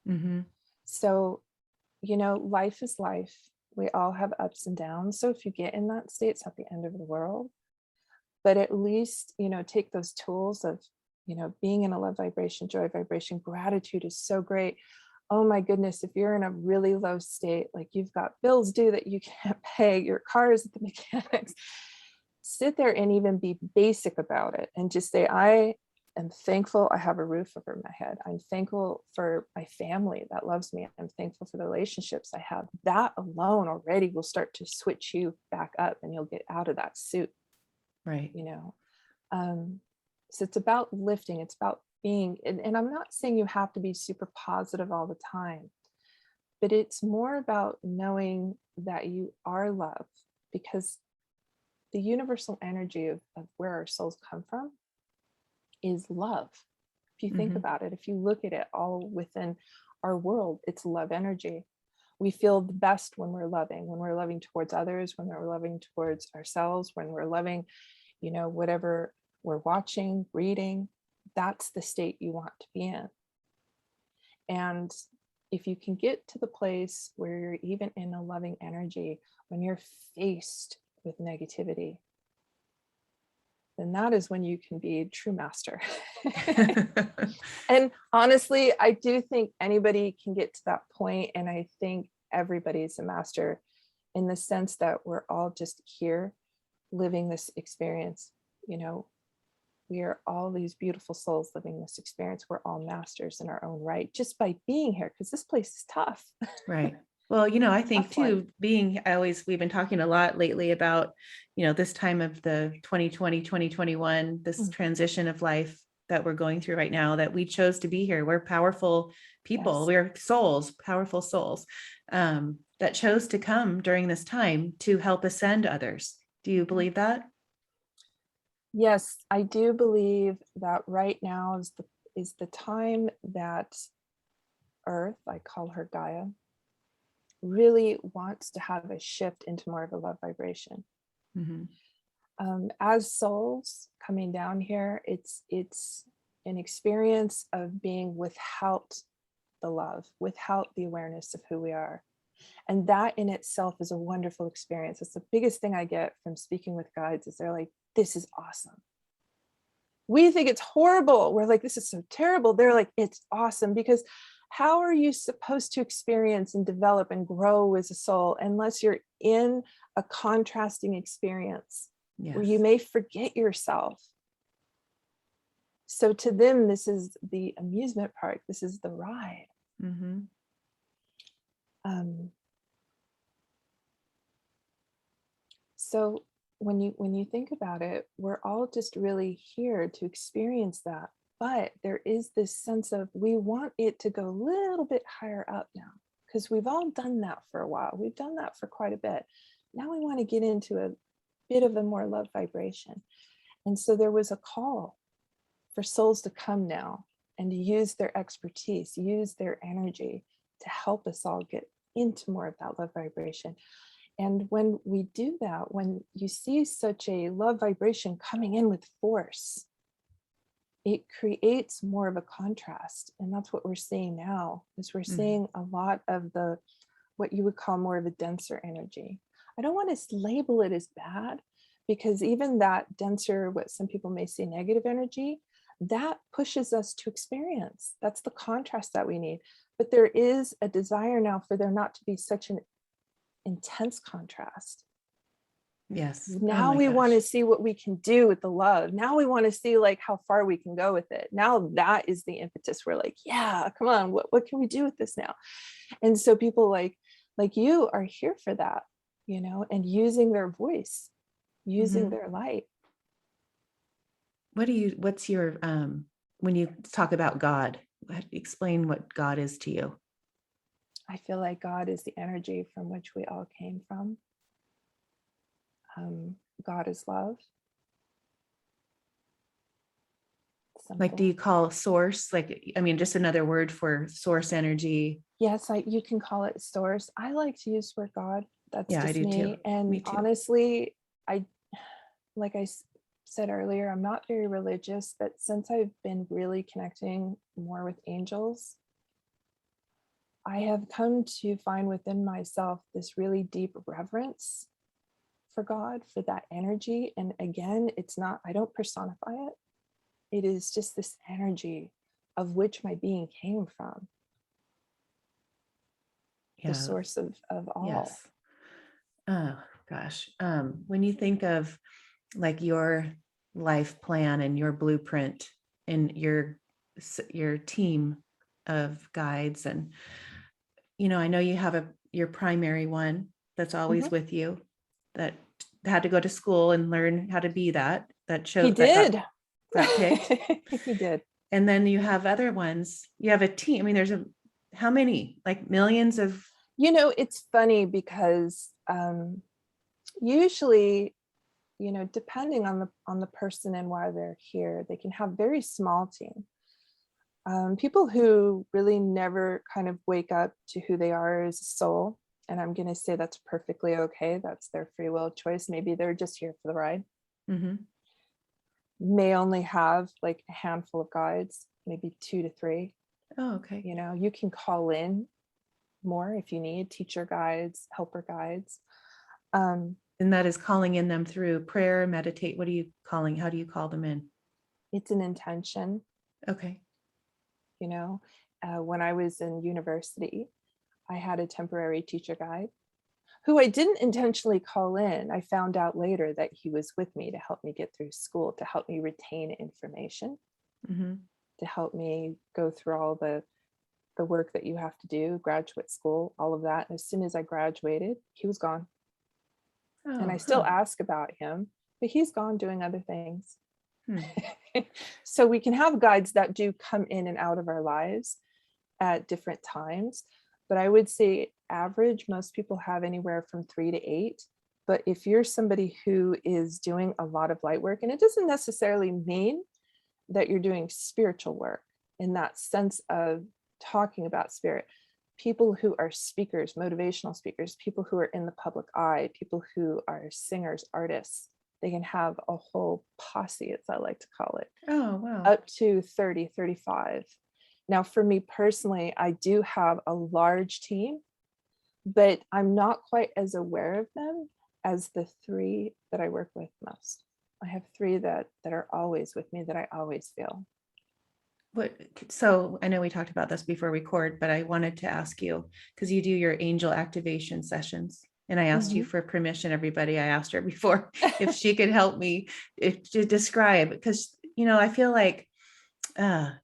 Mm-hmm. So, life is life. We all have ups and downs. So if you get in that state, it's not the end of the world. But at least, take those tools of, being in a love vibration, joy vibration. Gratitude is so great. Oh my goodness, if you're in a really low state, like you've got bills due that you can't pay, your car is at the mechanics, sit there and even be basic about it and just say, I am thankful I have a roof over my head. I'm thankful for my family that loves me. I'm thankful for the relationships I have. That alone already will start to switch you back up, and you'll get out of that suit. Right. So it's about lifting, it's about being, and I'm not saying you have to be super positive all the time, but it's more about knowing that you are love, because the universal energy of where our souls come from is love. If you think about it, if you look at it all within our world, it's love energy. We feel the best when we're loving towards others, when we're loving towards ourselves, when we're loving, whatever we're watching, reading. That's the state you want to be in. And if you can get to the place where you're even in a loving energy, when you're faced with negativity, then that is when you can be a true master. And honestly, I do think anybody can get to that point. And I think everybody's a master in the sense that we're all just here living this experience. We are all these beautiful souls living this experience. We're all masters in our own right, just by being here, because this place is tough. Right. Well, I think too, we've been talking a lot lately about, this time of the 2020, 2021, this transition of life that we're going through right now, that we chose to be here. We're powerful people. Yes. We're souls, powerful souls, that chose to come during this time to help ascend others. Do you believe that? Yes, I do believe that right now is the time that Earth, I call her Gaia, really wants to have a shift into more of a love vibration. Mm-hmm. As souls coming down here, it's an experience of being without the love, without the awareness of who we are. And that in itself is a wonderful experience. It's the biggest thing I get from speaking with guides is they're like, this is awesome. We think it's horrible. We're like, this is so terrible. They're like, it's awesome, because how are you supposed to experience and develop and grow as a soul unless you're in a contrasting experience? Yes. Where you may forget yourself? So to them, this is the amusement park. This is the ride. Mm-hmm. So when you think about it, we're all just really here to experience that. But there is this sense of, we want it to go a little bit higher up now, because we've all done that for a while. We've done that for quite a bit. Now we want to get into a bit of a more love vibration. And so there was a call for souls to come now and to use their expertise, use their energy to help us all get into more of that love vibration. And when we do that, when you see such a love vibration coming in with force, it creates more of a contrast. And that's what we're seeing now, is we're seeing a lot of what you would call more of a denser energy. I don't want to label it as bad, because even that denser, what some people may say negative energy, that pushes us to experience. That's the contrast that we need. But there is a desire now for there not to be such an intense contrast. Yes. Now we want to see what we can do with the love. Now we want to see like how far we can go with it. Now that is the impetus. We're like, yeah, come on, what can we do with this now? And so people like like you are here for that, and using their voice, using Mm-hmm. their light. What's your, when you talk about God, explain what God is to you. I feel like God is the energy from which we all came from. God is love. Like, do Simple. you call source, like, I mean, just another word for source energy? Yes, you can call it source. I like to use the word God. That's Yeah, I just do too. me. And Me too. honestly, I, like said earlier, I'm not very religious, but since I've been really connecting more with angels, I have come to find within myself this really deep reverence for God, for that energy. And again, I don't personify it. It is just this energy of which my being came from, the Yeah. source of all. Yes. Oh gosh. When you think of like your life plan and your blueprint and your team of guides, and I know you have your primary one that's always Mhm. with you, that had to go to school and learn how to be that He show that did. got picked. He did. And then you have other ones. You have a team. I mean, how many? Like millions of. It's funny because usually, depending on the person and why they're here, they can have very small team. People who really never kind of wake up to who they are as a soul, and I'm going to say that's perfectly okay. That's their free will choice. Maybe they're just here for the ride. Mhm. May only have like a handful of guides, maybe 2 to 3. Oh, okay. You can call in more if you need teacher guides, helper guides. And that is calling in them through prayer, meditate. What are you calling? How do you call them in? It's an intention. Okay. When I was in university, I had a temporary teacher guide who I didn't intentionally call in. I found out later that he was with me to help me get through school, to help me retain information, Mm-hmm. to help me go through all the work that you have to do, graduate school, all of that. And as soon as I graduated, he was gone. And I Oh, still ask about him, but he's gone doing other things. Hmm. So we can have guides that do come in and out of our lives at different times. But I would say average, most people have anywhere from 3 to 8. But if you're somebody who is doing a lot of light work, and it doesn't necessarily mean that you're doing spiritual work in that sense of talking about spirit, people who are speakers, motivational speakers, people who are in the public eye, people who are singers, artists, they can have a whole posse, as I like to call it, Oh, wow. up to 30, 35. Now, for me personally, I do have a large team, but I'm not quite as aware of them as the 3 that I work with most. I have 3 that are always with me, that I always feel. So I know we talked about this before we record, but I wanted to ask you, because you do your angel activation sessions. And I asked you for permission, everybody. I asked her before if she could help me to describe, because, I feel like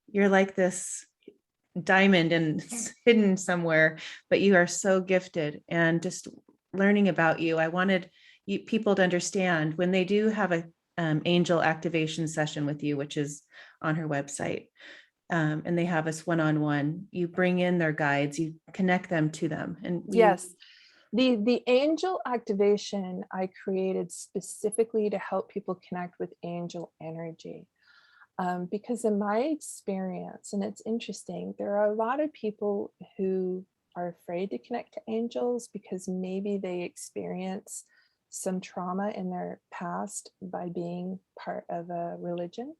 you're like this diamond and hidden somewhere, but you are so gifted. And just learning about you, I wanted people to understand when they do have a angel activation session with you, which is on her website, and they have us one-on-one, you bring in their guides, you connect them to them, and Yes. The angel activation I created specifically to help people connect with angel energy. Because in my experience, and it's interesting, there are a lot of people who are afraid to connect to angels because maybe they experience some trauma in their past by being part of a religion.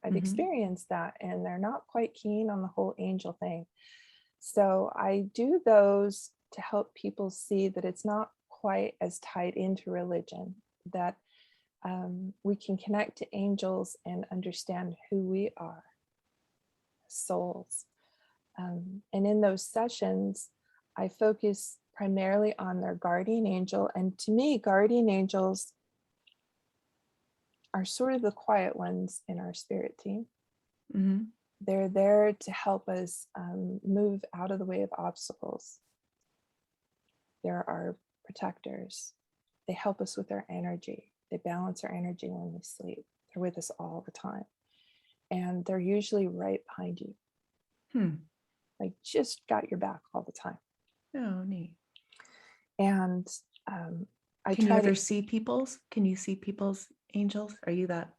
I've experienced that, and they're not quite keen on the whole angel thing. So I do those to help people see that it's not quite as tied into religion, that we can connect to angels and understand who we are, souls. And in those sessions, I focus primarily on their guardian angel. And to me, guardian angels are sort of the quiet ones in our spirit team. Mm-hmm. They're there to help us move out of the way of obstacles. They're our protectors. They help us with our energy. They balance our energy when we sleep. They're with us all the time. And they're usually right behind you. Like just got your back all the time. Oh, neat. And I Can you try ever to, see people's? Can you see people's angels? Are you that?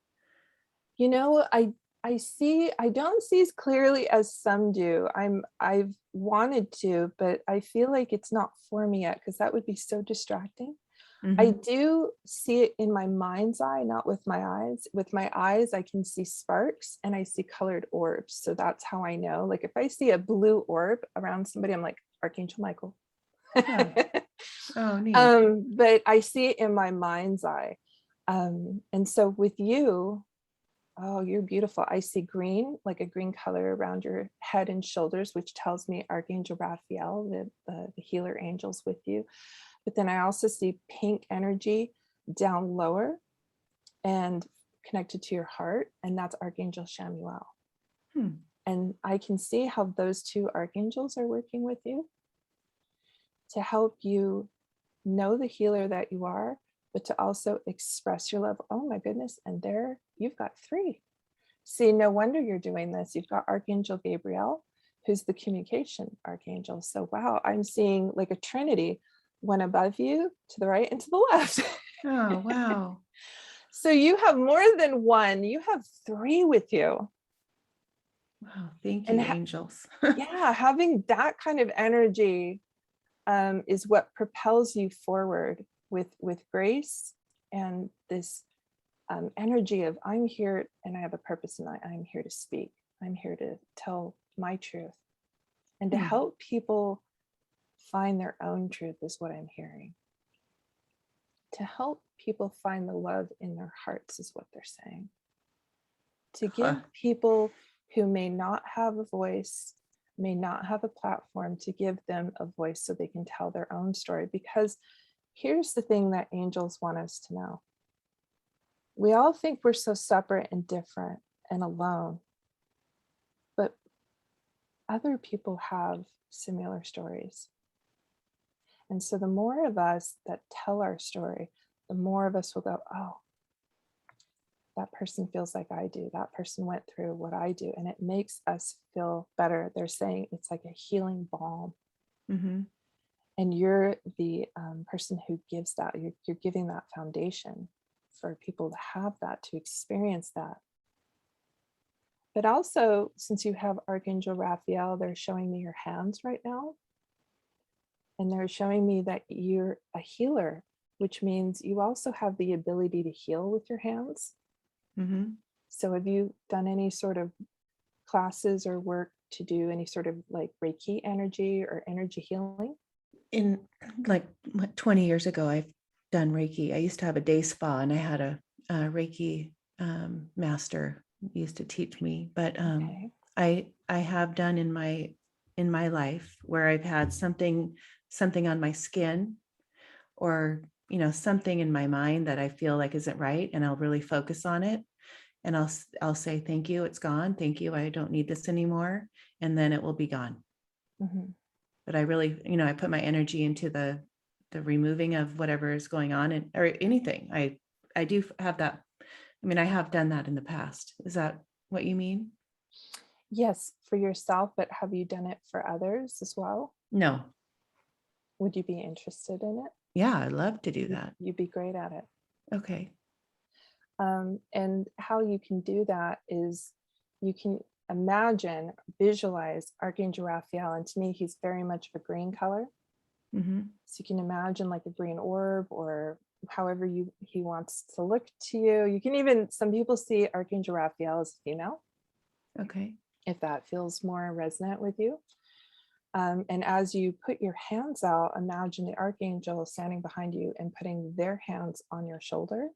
you know, I don't see as clearly as some do. I've wanted to, but I feel like it's not for me yet because that would be so distracting. I Mhm. do see it in my mind's eye, not with my eyes. With my eyes, I can see sparks and I see colored orbs. So that's how I know. Like if I see a blue orb around somebody, I'm like, Archangel Michael. Oh, oh, neat. But I see it in my mind's eye. And so with you, oh, you're beautiful. I see green, like a green color around your head and shoulders, which tells me Archangel Raphael, the healer angel's with you. But then I also see pink energy down lower and connected to your heart, and that's Archangel Shamuel. And I can see how those two archangels are working with you to help you know the healer that you are, but to also express your love. Oh my goodness. And there you've got three. See, no wonder you're doing this. You've got Archangel Gabriel, who's the communication archangel. So, wow, I'm seeing like a trinity, one above you, to the right, and to the left. Oh, wow. So, you have more than one, you have three with you. Wow. Thank And you, angels. yeah, having that kind of energy is what propels you forward with grace and this energy of I'm here and I have a purpose and I'm here to speak. I'm here to tell my truth and to help people find their own truth is what I'm hearing. To help people find the love in their hearts is what they're saying. To give people who may not have a voice, may not have a platform, to give them a voice so they can tell their own story. Because here's the thing that angels want us to know. We all think we're so separate and different and alone, but other people have similar stories. And so the more of us that tell our story, the more of us will go, oh, that person feels like I do. That person went through what I do. And it makes us feel better. They're saying it's like a healing balm. Mm-hmm. And you're the person who gives that. You're giving that foundation for people to have that, to experience that. But also, since you have Archangel Raphael, they're showing me your hands right now. And they're showing me that you're a healer, which means you also have the ability to heal with your hands. Mm-hmm. So have you done any sort of classes or work to do any sort of like Reiki energy or energy healing? In like 20 years ago, I've done Reiki. I used to have a day spa and I had a Reiki master used to teach me, but Okay. I have done in my life where I've had something on my skin or something in my mind that I feel like isn't right, and I'll really focus on it, and I'll say thank you, it's gone, thank you, I don't need this anymore, and then it will be gone. Mm-hmm. But I really, I put my energy into the removing of whatever is going on, and or anything. I do have that. I mean, I have done that in the past. Is that what you mean? Yes, for yourself, but have you done it for others as well? No. Would you be interested in it? Yeah, I'd love to do that. You'd be great at it. Okay. And how you can do that is you can imagine, visualize Archangel Raphael. And to me, he's very much of a green color. Mm-hmm. So you can imagine like a green orb or however he wants to look to you. You can even, some people see Archangel Raphael as a female. Okay. If that feels more resonant with you. And as you put your hands out, imagine the archangel standing behind you and putting their hands on your shoulder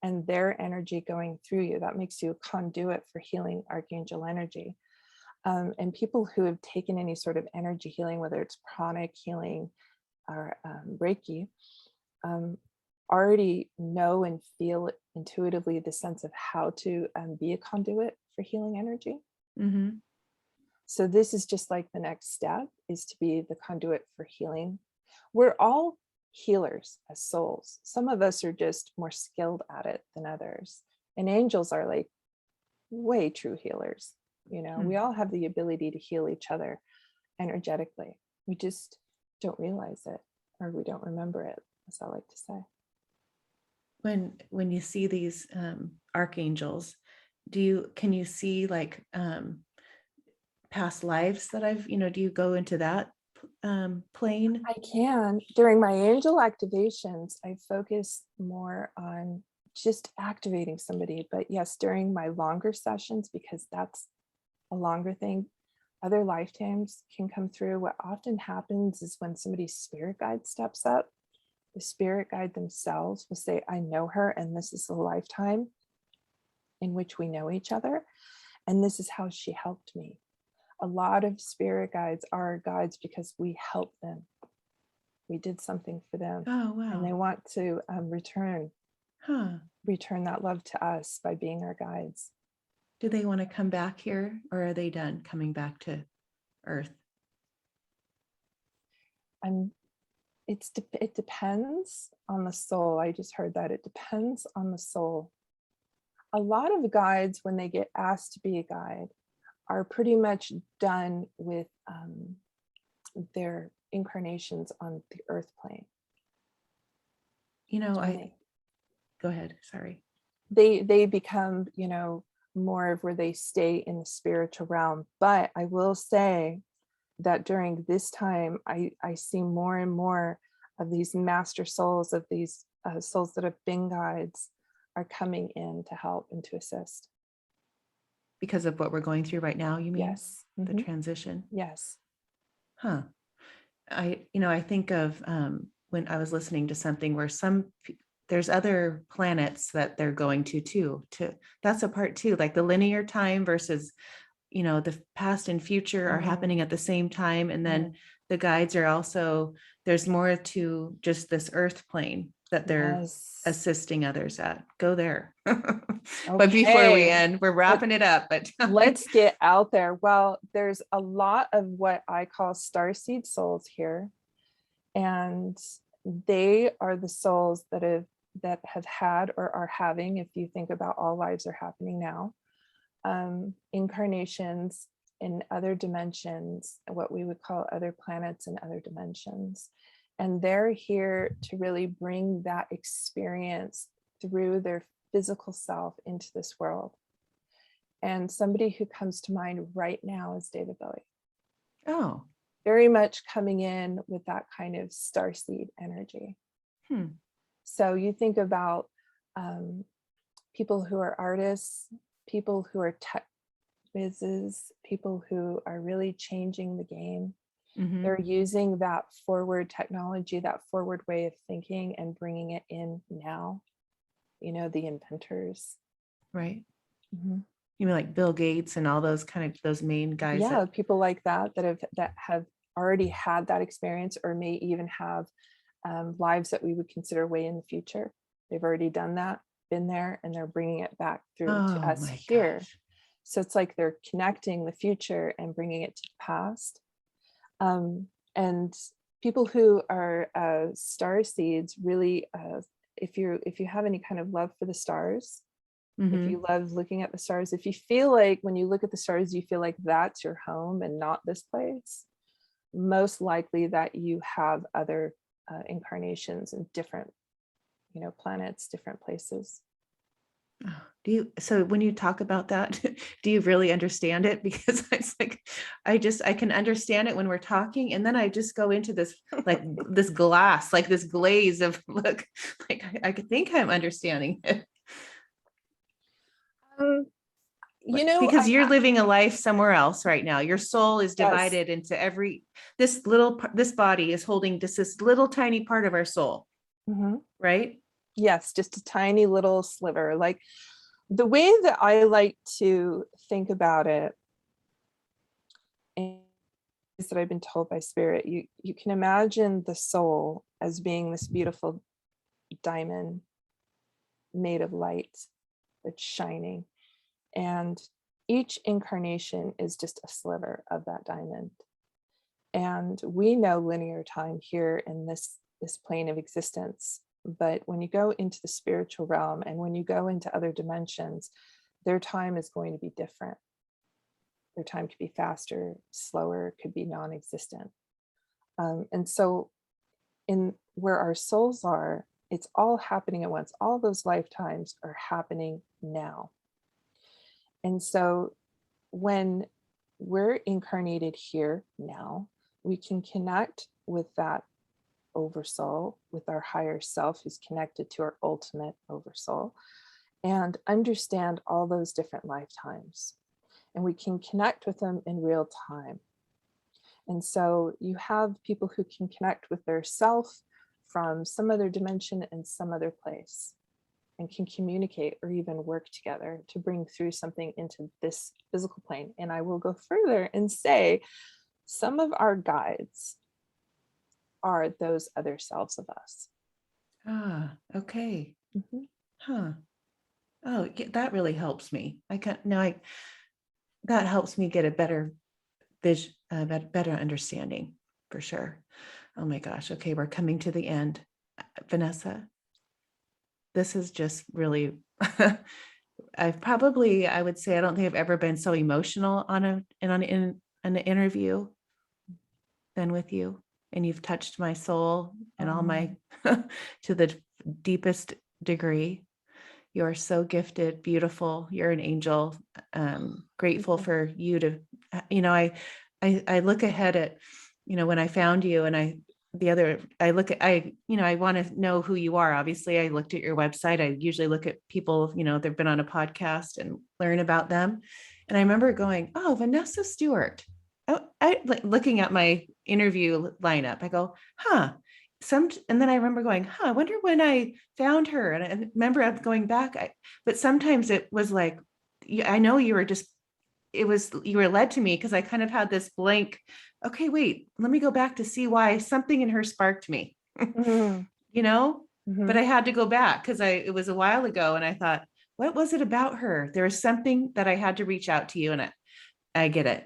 and their energy going through you. That makes you a conduit for healing archangel energy. And people who have taken any sort of energy healing, whether it's pranic healing or Reiki, already know and feel intuitively the sense of how to be a conduit for healing energy. Mm-hmm. So this is just like the next step is to be the conduit for healing. We're all healers as souls. Some of us are just more skilled at it than others. And angels are like way true healers. You know, we Hmm. all have the ability to heal each other energetically. We just don't realize it, or we don't remember it, as I like to say. When you see these archangels, can you see like past lives that do you go into that plane? I can. During my angel activations, I focus more on just activating somebody. But yes, during my longer sessions, because that's a longer thing, other lifetimes can come through. What often happens is when somebody's spirit guide steps up, the spirit guide themselves will say, I know her, and this is the lifetime in which we know each other. And this is how she helped me. A lot of spirit guides are guides because we help them. We did something for them, Oh, and they wow. want to return Huh. that love to us by being our guides. Do they want to come back here, or are they done coming back to Earth? And it depends on the soul. I just heard that it depends on the soul. A lot of guides, when they get asked to be a guide, are pretty much done with their incarnations on the earth plane. I go ahead. Sorry. They become, more of where they stay in the spiritual realm. But I will say that during this time, I see more and more of these master souls, of these souls that have been guides, are coming in to help and to assist. Because of what we're going through right now, you mean? Yes. The transition? Yes. Huh. I think of when I was listening to something where there's other planets that they're going to too. That's a part too, like the linear time versus, the past and future are happening at the same time. And then the guides are also, there's more to just this earth plane that they're Yes. assisting others at. Go there. But before we Okay. end, we're wrapping it up, but Let's get out there. Well, there's a lot of what I call starseed souls here, and they are the souls that have had or are having, if you think about all lives are happening now, incarnations in other dimensions, what we would call other planets and other dimensions. And they're here to really bring that experience through their physical self into this world. And somebody who comes to mind right now is David Bowie. oh, Very much coming in with that kind of starseed energy. So you think about people who are artists, people who are tech whizzes, people who are really changing the game. They're using that forward technology, that forward way of thinking, and bringing it in now. The inventors. right. Mm-hmm. You mean like Bill Gates and all those those main guys? Yeah, people like that have already had that experience, or may even have lives that we would consider way in the future. They've already done that, been there, and they're bringing it back through to Oh us my here. gosh. So it's like they're connecting the future and bringing it to the past. And people who are star seeds really, if you have any kind of love for the stars, if you love looking at the stars, if you feel like when you look at the stars, you feel like that's your home and not this place, most likely that you have other incarnations in different, planets, different places. So when you talk about that, do you really understand it? Because it's like, I can understand it when we're talking. And then I just go into this, like this glass, like this glaze of look, like I think I'm understanding it. Because you're living a life somewhere else right now. Your soul is Yes. divided into this body is holding just this little tiny part of our soul, right? Yes, just a tiny little sliver. Like the way that I like to think about it is that I've been told by spirit, you can imagine the soul as being this beautiful diamond made of light that's shining. And each incarnation is just a sliver of that diamond. And we know linear time here in this plane of existence. But when you go into the spiritual realm and when you go into other dimensions, their time is going to be different. Their time could be faster, slower, could be non-existent. And so in where our souls are, it's all happening at once. All those lifetimes are happening now. And so when we're incarnated here now, we can connect with that oversoul, with our higher self who's connected to our ultimate oversoul, and understand all those different lifetimes. And we can connect with them in real time. And so you have people who can connect with their self from some other dimension and some other place, and can communicate or even work together to bring through something into this physical plane. And I will go further and say some of our guides are those other selves of us. Ah, okay. Mhm. Huh. Oh, that really helps me. That helps me get a better vision, better understanding for sure. Oh my gosh. Okay, we're coming to the end. Vanessa, this is just really I would say I don't think I've ever been so emotional in an interview than with you. And you've touched my soul and all my to the deepest degree. You're so gifted, beautiful. You're an angel. Grateful for you to, I look ahead at, when I found you and I want to know who you are. Obviously I looked at your website. I usually look at people, they've been on a podcast and learn about them. And I remember going, oh, Vanessa Stewart. I like looking at my interview lineup. I go, huh. And then I remember going, I wonder when I found her. And I remember going back, but sometimes it was like, I know you were you were led to me because I kind of had this blank, okay, wait, let me go back to see why something in her sparked me, Mm-hmm. but I had to go back because it was a while ago. And I thought, what was it about her? There was something that I had to reach out to you, and I get it.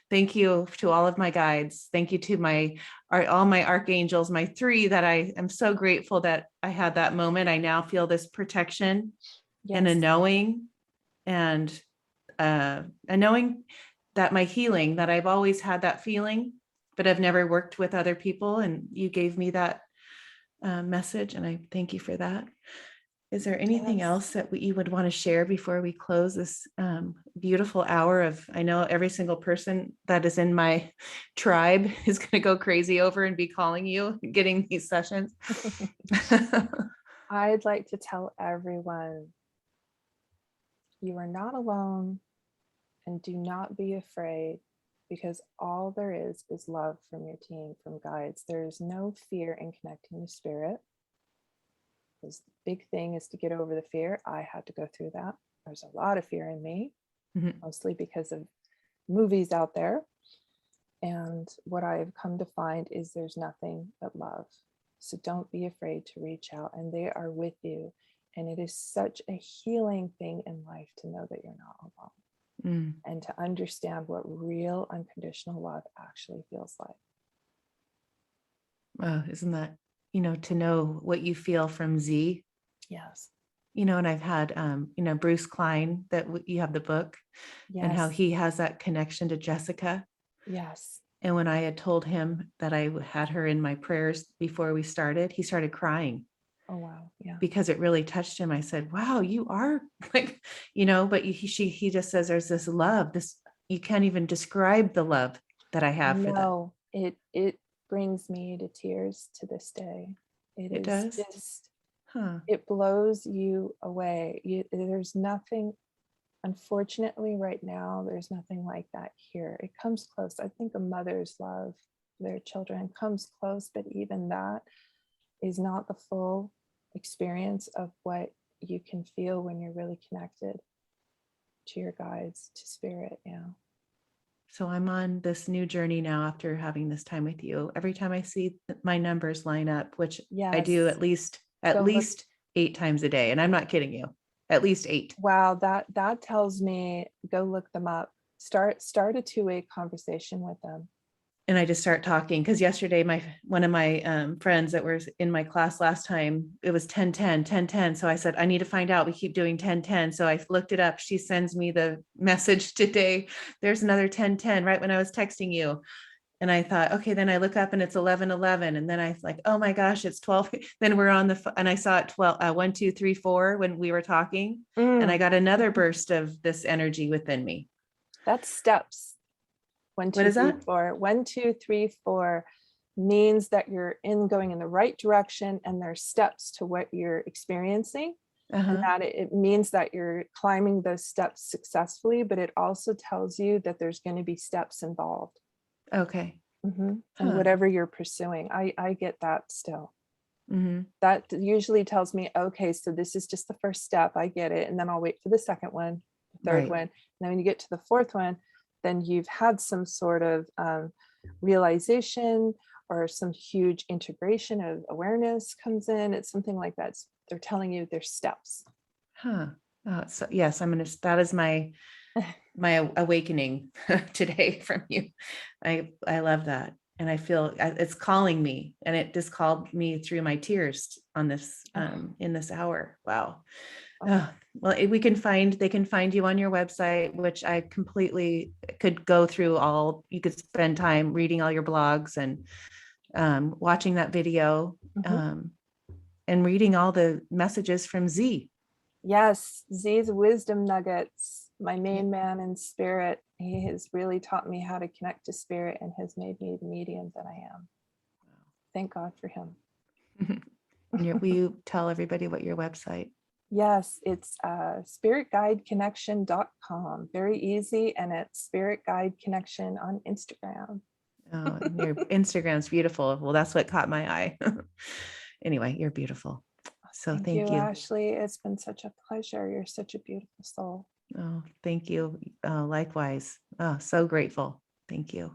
Thank you to all of my guides. Thank you to all my archangels, my 3 that I am so grateful that I had that moment. I now feel this protection and a Yes. knowing and knowing that my healing, that I've always had that feeling, but I've never worked with other people. And you gave me that message. And I thank you for that. Is there anything Yes. else that you would want to share before we close this beautiful hour of, I know every single person that is in my tribe is going to go crazy over and be calling you, getting these sessions. I'd like to tell everyone, you are not alone, and do not be afraid, because all there is love from your team, from guides. There's no fear in connecting to spirit. The big thing is to get over the fear. I had to go through that. There's a lot of fear in me, mostly because of movies out there. And what I've come to find is there's nothing but love. So don't be afraid to reach out, and they are with you. And it is such a healing thing in life to know that you're not alone, and to understand what real unconditional love actually feels like. Wow, isn't that, to know what you feel from Z? Yes. And I've had, Bruce Klein, that you have the book, and how Yes. he has that connection to Jessica. Yes. And when I had told him that I had her in my prayers before we started, he started crying. Oh, wow. Yeah. Because it really touched him. I said, wow, you are like, but he just says there's this love, you can't even describe the love that I have for them. No, it brings me to tears to this day. It does? Just, Huh. it blows you away. There's nothing, unfortunately, right now, there's nothing like that here. It comes close. I think a mother's love their children comes close, but even that is not the full experience of what you can feel when you're really connected to your guides, to spirit. Yeah. So I'm on this new journey now after having this time with you. Every time I see my numbers line up, which I do Yes. at least 8 times a day. And I'm not kidding you, at least 8. Wow, that tells me go look them up. Start a two-way conversation with them. and I just start talking because yesterday one of my friends that was in my class last time, it was 10-10. So I said, I need to find out. We keep doing 10-10. So I looked it up. She sends me the message today. There's another 10-10 right when I was texting you. And I thought, okay, then I look up and it's 11-11. And then I like, oh my gosh, it's 12. Then we're on and I saw it 12, 1, 2, 3, 4 when we were talking. And I got another burst of this energy within me. That's steps. 1, What 2, is 3, that? 4. 1, 2, 3, 4 means that you're going in the right direction, and there's steps to what you're experiencing. And that it means that you're climbing those steps successfully, but it also tells you that there's going to be steps involved. Okay. And whatever you're pursuing, I get that still. Mm-hmm. That usually tells me, okay, so this is just the first step. I get it. And then I'll wait for the second one, the third one. And then when you get to the fourth one, then you've had some sort of realization or some huge integration of awareness comes in. It's something like that. They're telling you there's steps. Oh, so yes, that is my awakening today from you. I love that. And I feel it's calling me, and it just called me through my tears on this, in this hour. Wow. Well, they can find you on your website, which I completely could go through you could spend time reading all your blogs and watching that video, and reading all the messages from Z. Yes, Z's wisdom nuggets, my main man in spirit. He has really taught me how to connect to spirit and has made me the medium that I am. Thank God for him. Will you tell everybody what your website? Yes, it's spiritguideconnection.com. Very easy. And it's Spirit Guide Connection on Instagram. Oh, your Instagram's beautiful. Well, that's what caught my eye. Anyway, you're beautiful. So thank you. Ashley. It's been such a pleasure. You're such a beautiful soul. Oh, thank you. Likewise. Oh, so grateful. Thank you.